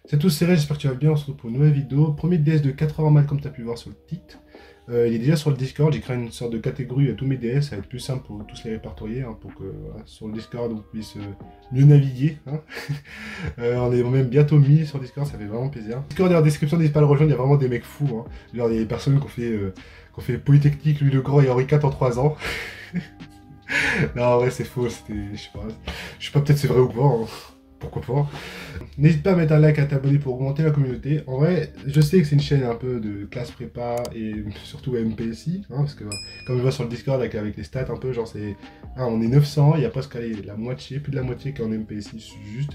C'est tout serré, j'espère que tu vas bien, on se retrouve pour une nouvelle vidéo. Premier DS de 4 heures en maths comme tu as pu voir sur le titre. Il est déjà sur le Discord, j'ai créé une sorte de catégorie à tous mes DS, ça va être plus simple pour tous les répertorier, hein, pour que voilà, sur le Discord on puisse mieux naviguer. Hein. On est même bientôt 1000 sur Discord, ça fait vraiment plaisir. Discord est en description, n'hésite pas à le rejoindre, il y a vraiment des mecs fous. Hein. Genre, il y a des personnes qui ont fait Polytechnique, Louis le Grand et Henri IV en 3 ans. Non, en vrai c'est faux, c'était. Je sais pas, peut-être c'est vrai ou pas. Hein. Pourquoi pas. N'hésite pas à mettre un like, à t'abonner pour augmenter la communauté. En vrai, je sais que c'est une chaîne un peu de classe prépa et surtout MPSI, hein, parce que comme je vois sur le Discord avec les stats un peu, genre c'est... Ah, on est 900, il y a presque allez, la moitié, plus de la moitié qui est en MPSI juste.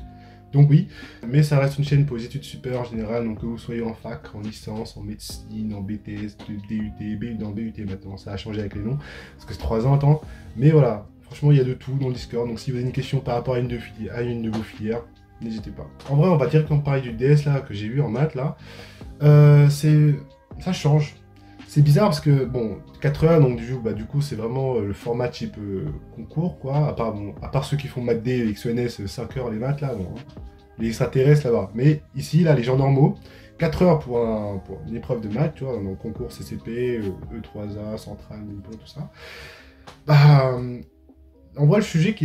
Donc oui, mais ça reste une chaîne pour les études supérieures en général, donc que vous soyez en fac, en licence, en médecine, en BTS, DUT, dans BUT maintenant, ça a changé avec les noms, parce que c'est 3 ans, attends. Mais voilà, franchement, il y a de tout dans le Discord, donc si vous avez une question par rapport à une de vos filières, n'hésitez pas. En vrai, on va directement parler du DS là, que j'ai eu en maths là. Ça change. C'est bizarre parce que, bon, 4 heures, donc du coup, c'est vraiment le format type concours, quoi. À part ceux qui font maths D et XENS, 5 heures les maths là, bon, hein. Les extraterrestres là-bas. Mais ici, là, les gens normaux, 4 heures pour une épreuve de maths, tu vois, donc concours CCP, E3A, Centrale, Nippon, tout ça. Bah, on voit le sujet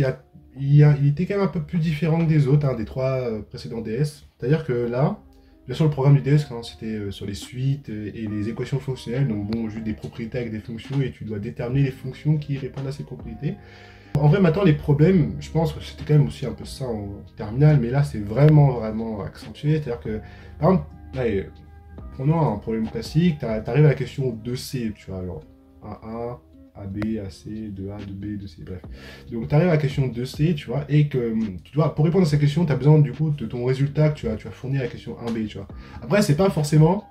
il était quand même un peu plus différent que des autres, hein, des 3 précédents DS. C'est-à-dire que là, bien sûr, le programme du DS, quand c'était sur les suites et les équations fonctionnelles, donc bon, juste des propriétés avec des fonctions et tu dois déterminer les fonctions qui répondent à ces propriétés. En vrai, maintenant, les problèmes, je pense que c'était quand même aussi un peu ça en terminale, mais là, c'est vraiment accentué. C'est-à-dire que, par exemple, allez, prenons un problème classique, t'arrives à la question 2C, tu vois, alors 1A, AB, AC, 2A, 2B, 2C, bref. Donc tu arrives à la question 2C, tu vois, et que tu dois, pour répondre à cette question, tu as besoin du coup de ton résultat que tu as fourni à la question 1B, tu vois. Après, c'est pas forcément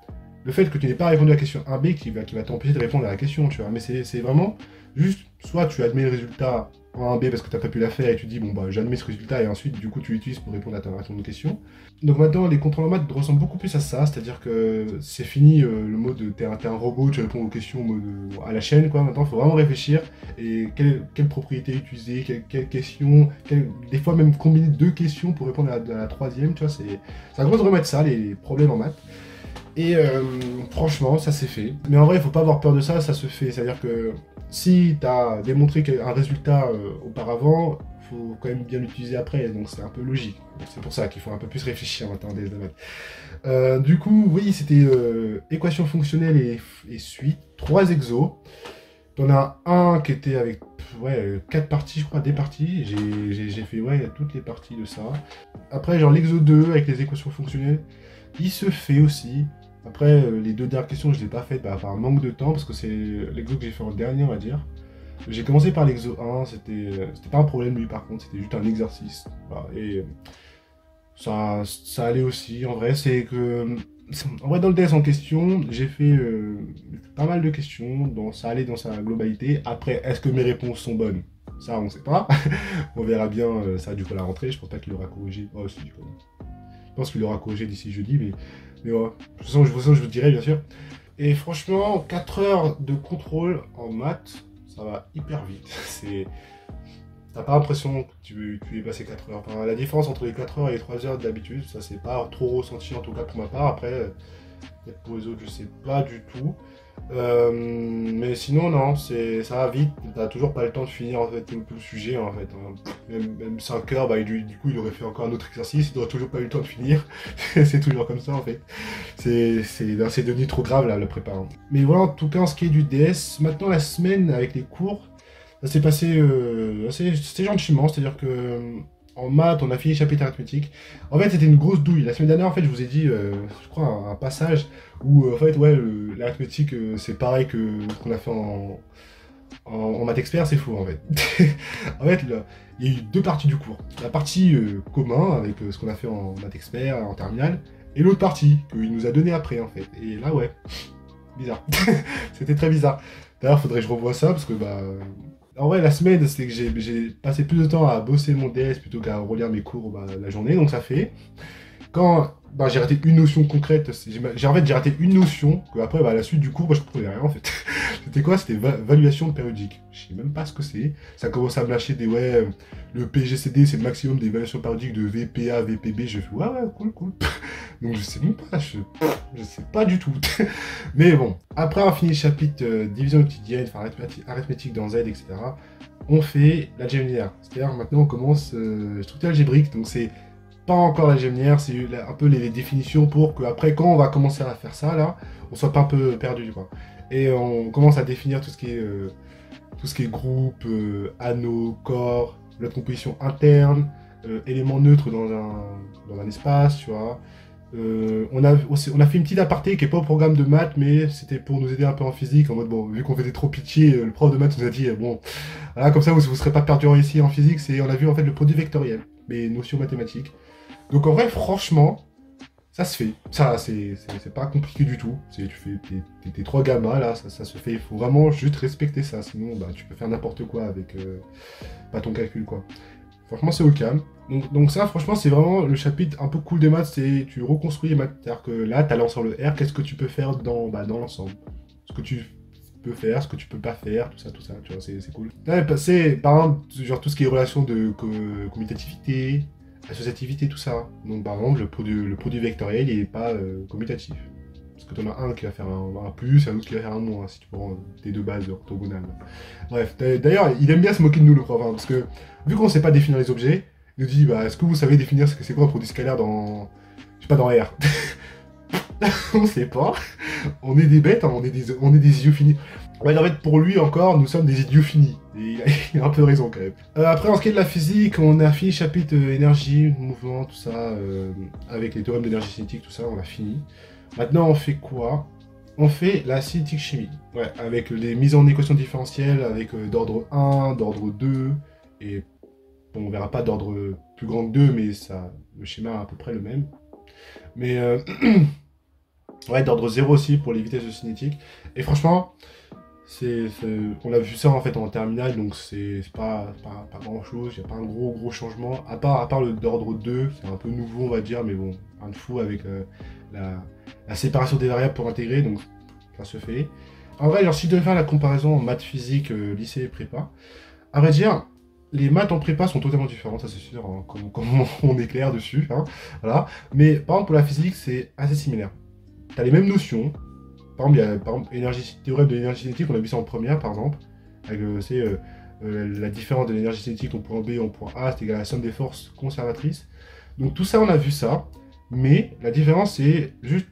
le fait que tu n'aies pas répondu à la question 1B qui va t'empêcher de répondre à la question, tu vois, mais c'est vraiment juste, soit tu admets le résultat en 1B parce que tu n'as pas pu la faire et tu dis, bon bah j'admets ce résultat et ensuite du coup tu l'utilises pour répondre à ton question. Donc maintenant, les contrôles en maths ressemblent beaucoup plus à ça, c'est-à-dire que c'est fini le mode t'es un robot, tu réponds aux questions en mode, à la chaîne, quoi. Maintenant, il faut vraiment réfléchir et quelle propriété utiliser, quelle question, des fois même combiner deux questions pour répondre à la troisième, tu vois. Ça commence vraiment à être ça, les problèmes en maths. Et franchement, ça s'est fait. Mais en vrai, il faut pas avoir peur de ça, ça se fait. C'est-à-dire que si tu as démontré un résultat auparavant, faut quand même bien l'utiliser après, donc c'est un peu logique. C'est pour ça qu'il faut un peu plus réfléchir maintenant des maths. Du coup, oui, c'était équation fonctionnelle et suite, 3 exos. T'en as un qui était avec ouais, 4 parties, je crois, des parties. J'ai fait ouais, toutes les parties de ça. Après, genre l'exo 2 avec les équations fonctionnelles, il se fait aussi. Après, les deux dernières questions, je ne les ai pas faites par un manque de temps, parce que c'est l'exo que j'ai fait en dernier, on va dire. J'ai commencé par l'exo 1, c'était pas un problème lui par contre, c'était juste un exercice. Voilà, et ça allait aussi. En vrai, c'est que. En vrai, dans le DS en question, j'ai fait pas mal de questions, ça allait dans sa globalité. Après, est-ce que mes réponses sont bonnes? Ça, on sait pas. On verra bien ça du coup à la rentrée. Je pense pas qu'il aura corrigé. Oh, si, du coup. Je pense qu'il aura corrigé d'ici jeudi, mais ouais. De toute façon, je vous dirai bien sûr. Et franchement, 4 heures de contrôle en maths, ça va hyper vite. T'as pas l'impression que tu es passé 4 heures. Enfin, la différence entre les 4 heures et les 3 heures d'habitude, ça c'est pas trop ressenti en tout cas pour ma part. Après, peut-être pour les autres, je sais pas du tout. Mais sinon, non, ça va vite. T'as toujours pas le temps de finir en fait tout le sujet en fait. Hein. Même 5 heures, bah, du coup, il aurait fait encore un autre exercice. Il n'aurait toujours pas eu le temps de finir. C'est toujours comme ça en fait. C'est devenu trop grave là, le prépa. Hein. Mais voilà, en tout cas, en ce qui est du DS, maintenant la semaine avec les cours. Ça s'est passé assez gentiment, c'est-à-dire que en maths, on a fini le chapitre arithmétique. En fait, c'était une grosse douille. La semaine dernière, en fait, je vous ai dit, je crois, un passage où, en fait, ouais, l'arithmétique, c'est pareil que ce qu'on a fait en maths expert, c'est faux, en fait. En fait, là, il y a eu deux parties du cours. La partie commun, avec ce qu'on a fait en maths expert, en terminale, et l'autre partie, qu'il nous a donné après, en fait. Et là, ouais, bizarre. C'était très bizarre. D'ailleurs, faudrait que je revoie ça, parce que, bah... En vrai, la semaine, c'est que j'ai passé plus de temps à bosser mon DS plutôt qu'à relire mes cours bah, la journée, donc ça fait. Quand bah, j'ai raté une notion concrète. En fait, j'ai raté une notion, que après, bah, à la suite du cours, bah, je comprenais rien, en fait. C'était quoi? C'était valuation périodique. Je sais même pas ce que c'est. Ça commence à me lâcher des, ouais, le PGCD, c'est le maximum des évaluations périodiques de VPA, VPB. Je fais, ouais, ouais, cool, cool. Donc, je sais même pas, je sais pas du tout. Mais bon, après avoir fini le chapitre division quotidienne, enfin, arithmétique dans Z, etc., on fait l'algèbre linéaire. C'est-à-dire, maintenant, on commence structure algébrique, donc c'est pas encore l'algèbre linéaire, c'est un peu les définitions pour que après, quand on va commencer à faire ça, là, on soit pas un peu perdu, quoi. Et on commence à définir tout ce qui est groupe, anneau, corps, la composition interne, éléments neutres dans un espace, tu vois. On a fait une petite aparté qui n'est pas au programme de maths, mais c'était pour nous aider un peu en physique, en mode, bon, vu qu'on faisait trop pitié, le prof de maths nous a dit, bon, voilà, comme ça, vous ne serez pas perdu ici en physique, on a vu en fait le produit vectoriel, les notions mathématiques. Donc en vrai, franchement, ça se fait. Ça, c'est pas compliqué du tout. Tu fais tes 3 gammas, là, ça se fait. Il faut vraiment juste respecter ça, sinon, bah, tu peux faire n'importe quoi avec pas ton calcul, quoi. Franchement, c'est au calme. Donc ça, franchement, c'est vraiment le chapitre un peu cool des maths, c'est tu reconstruis les maths. C'est-à-dire que là, tu as l'ensemble R, qu'est-ce que tu peux faire dans l'ensemble? Ce que tu peux faire, ce que tu peux pas faire, tout ça, tu vois, c'est cool. Là, c'est, par exemple, genre tout ce qui est relation de commutativité, associativité, tout ça. Donc par exemple, le produit vectoriel, il n'est pas commutatif. Parce que tu en as un qui va faire un plus et un autre qui va faire un moins, si tu prends tes deux bases orthogonales. Bref, d'ailleurs, il aime bien se moquer de nous, le prof, hein, parce que vu qu'on ne sait pas définir les objets, il nous dit, bah, est-ce que vous savez définir ce que c'est quoi un produit scalaire dans... Je sais pas, dans R. On sait pas. On est des bêtes, hein, on est des idiots finis. Ouais, en fait, pour lui encore, nous sommes des idiots finis. Et il a un peu raison quand même. Après, en ce qui est de la physique, on a fini le chapitre énergie, mouvement, tout ça, avec les théorèmes d'énergie cinétique, tout ça, on a fini. Maintenant, on fait quoi? On fait la cinétique chimie. Ouais, avec les mises en équation différentielle, avec d'ordre 1, d'ordre 2, et bon, on verra pas d'ordre plus grand que 2, mais ça, le schéma est à peu près le même. Mais ouais, d'ordre 0 aussi pour les vitesses de cinétique. Et franchement, on a vu ça en fait en terminale, donc c'est pas grand chose, il n'y a pas un gros changement, à part le d'ordre 2, c'est un peu nouveau on va dire, mais bon, rien de fou avec la séparation des variables pour intégrer, donc ça se fait. En vrai, genre si je devais faire la comparaison en maths physique, lycée et prépa, à vrai dire, les maths en prépa sont totalement différentes, ça c'est sûr, hein, comme on est clair dessus, hein, voilà. Mais par exemple pour la physique, c'est assez similaire. T'as les mêmes notions. Par exemple, il y a théorème de l'énergie cinétique, on a vu ça en première par exemple, avec la différence de l'énergie cinétique en point B en point A, c'est égal à la somme des forces conservatrices. Donc tout ça, on a vu ça, mais la différence c'est juste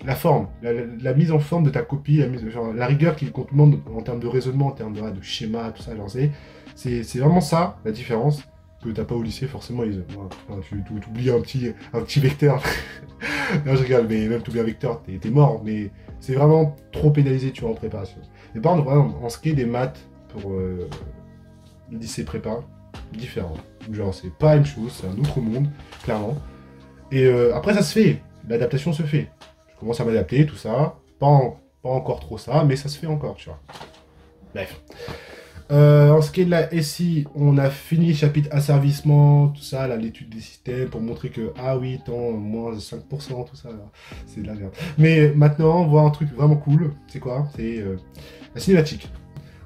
la forme, la mise en forme de ta copie, la rigueur qu'on te demande en termes de raisonnement, en termes de schéma, tout ça, c'est vraiment ça la différence que t'as pas au lycée forcément. Tu oublies un petit vecteur. Non, je rigole, mais même tout bien vecteur, t'es mort, mais c'est vraiment trop pénalisé, tu vois, en préparation. Et par contre, en ce qui est des maths pour le lycée prépa, différent. Genre, c'est pas la même chose, c'est un autre monde, clairement. Et après, ça se fait, l'adaptation se fait. Je commence à m'adapter, tout ça. Pas encore trop ça, mais ça se fait encore, tu vois. Bref. En ce qui est de la SI, on a fini le chapitre asservissement, tout ça, l'étude des systèmes, pour montrer que, ah oui, tant, moins 5%, tout ça, c'est de la merde. Mais maintenant, on voit un truc vraiment cool, c'est quoi? C'est la cinématique.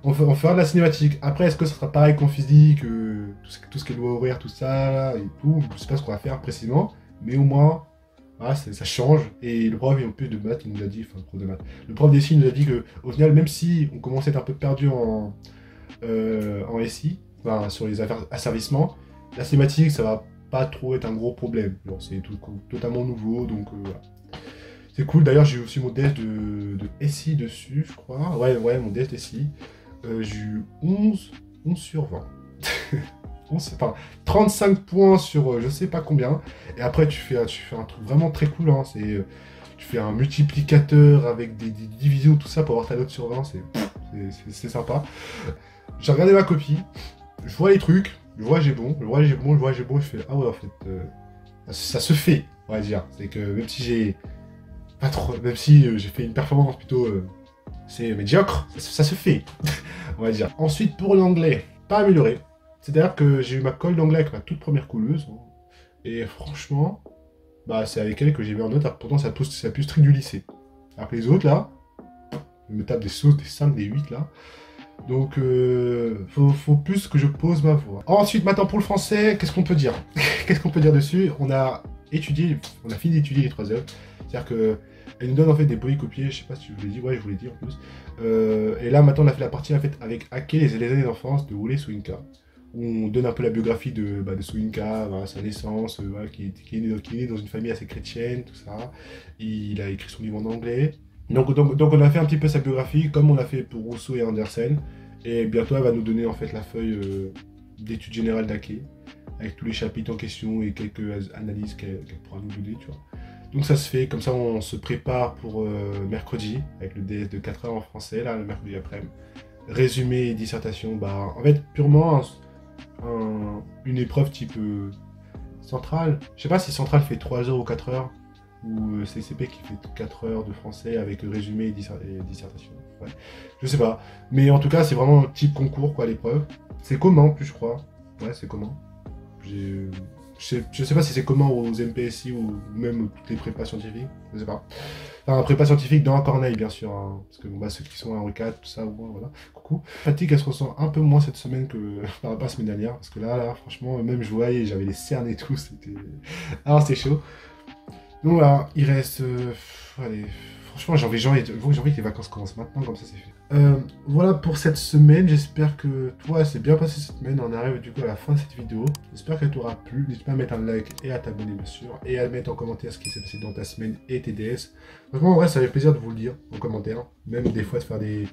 On fera de la cinématique. Après, est-ce que ça sera pareil qu'en physique, tout ce qui est loi horaire, tout ça, et tout, je sais pas ce qu'on va faire précisément, mais au moins, voilà, ça change. Et le prof, en plus de maths, il nous a dit, enfin, le prof de maths, le prof des SI nous a dit que, au final, même si on commençait à être un peu perdu en SI, enfin, sur les asservissements, la cinématique, ça va pas trop être un gros problème. C'est totalement nouveau, donc voilà. C'est cool. D'ailleurs, j'ai aussi mon DES de SI dessus, je crois. Ouais, mon DES SI. J'ai eu 11 sur 20. 35 points sur je sais pas combien. Et après, tu fais un truc vraiment très cool. Hein. Tu fais un multiplicateur avec des divisions, tout ça, pour avoir ta note sur 20. C'est sympa. J'ai regardé ma copie, je vois les trucs, je vois j'ai bon, je fais ah ouais en fait ça se fait, on va dire. C'est que même si j'ai fait une performance plutôt c'est médiocre, ça se fait, on va dire. Ensuite pour l'anglais, pas amélioré. C'est-à-dire que j'ai eu ma colle d'anglais avec ma toute première couleuse, et franchement, bah c'est avec elle que j'ai mis en note, alors pourtant c'est la plus stricte du lycée. Alors que les autres là, ils me tapent des sauces, des 5, des 8 là. Donc faut plus que je pose ma voix. Ensuite, maintenant pour le français, qu'est-ce qu'on peut dire? Qu'est-ce qu'on peut dire dessus? On a fini d'étudier les 3 œuvres. C'est-à-dire que elle nous donne en fait des polycopiés, je sais pas si je vous l'ai dit, ouais je vous l'ai dit en plus. Et là maintenant on a fait la partie en fait avec Hacker les années d'enfance de Wole Soyinka. Où on donne un peu la biographie de Soyinka, voilà, sa naissance, voilà, qui est né dans une famille assez chrétienne, tout ça. Il a écrit son livre en anglais. Donc on a fait un petit peu sa biographie, comme on l'a fait pour Rousseau et Andersen. Et bientôt elle va nous donner en fait la feuille d'études générales d'Hacker, avec tous les chapitres en question et quelques analyses qu'elle pourra nous donner, tu vois. Donc ça se fait, comme ça on se prépare pour mercredi, avec le DS de 4 heures en français, là, le mercredi après-midi. Résumé et dissertation, bah en fait purement une épreuve type centrale. Je sais pas si centrale fait 3 heures ou 4 heures, ou CCP qui fait 4 heures de français avec résumé et dissertation. Ouais. Je sais pas. Mais en tout cas, c'est vraiment un type concours, quoi, l'épreuve. C'est commun, en plus, je crois. Ouais, c'est commun. Je sais pas si c'est commun aux MPSI ou même toutes les prépas scientifiques. Je sais pas. Enfin, prépa scientifique dans Corneille, bien sûr. Hein, parce que bon, bah, ceux qui sont à Henri IV, tout ça, bon, voilà. Coucou. Fatigue, elle se ressent un peu moins cette semaine que par rapport à la semaine dernière. Parce que là, franchement, même je voyais, j'avais les cernes et tout. C'était. Alors, c'était chaud. Donc voilà, il reste. Allez, franchement, j'ai envie que les vacances commencent maintenant, comme ça c'est fait. Voilà pour cette semaine. J'espère que toi, c'est bien passé cette semaine. On arrive du coup à la fin de cette vidéo. J'espère qu'elle t'aura plu. N'hésite pas à mettre un like et à t'abonner, bien sûr. Et à mettre en commentaire ce qui s'est passé dans ta semaine et tes DS. Franchement, en vrai, ça fait plaisir de vous le dire en commentaire. Même des fois de faire des.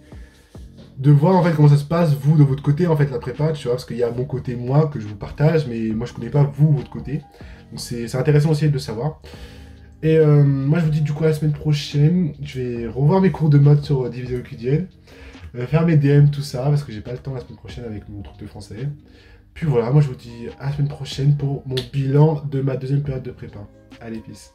De voir en fait comment ça se passe, vous de votre côté, en fait, la prépa, tu vois, parce qu'il y a mon côté, moi, que je vous partage, mais moi je connais pas vous, votre côté. Donc c'est intéressant aussi de le savoir. Et moi je vous dis du coup à la semaine prochaine, je vais revoir mes cours de maths sur division euclidienne, faire mes DM, tout ça, parce que j'ai pas le temps la semaine prochaine avec mon truc de français. Puis voilà, moi je vous dis à la semaine prochaine pour mon bilan de ma deuxième période de prépa. Allez, peace.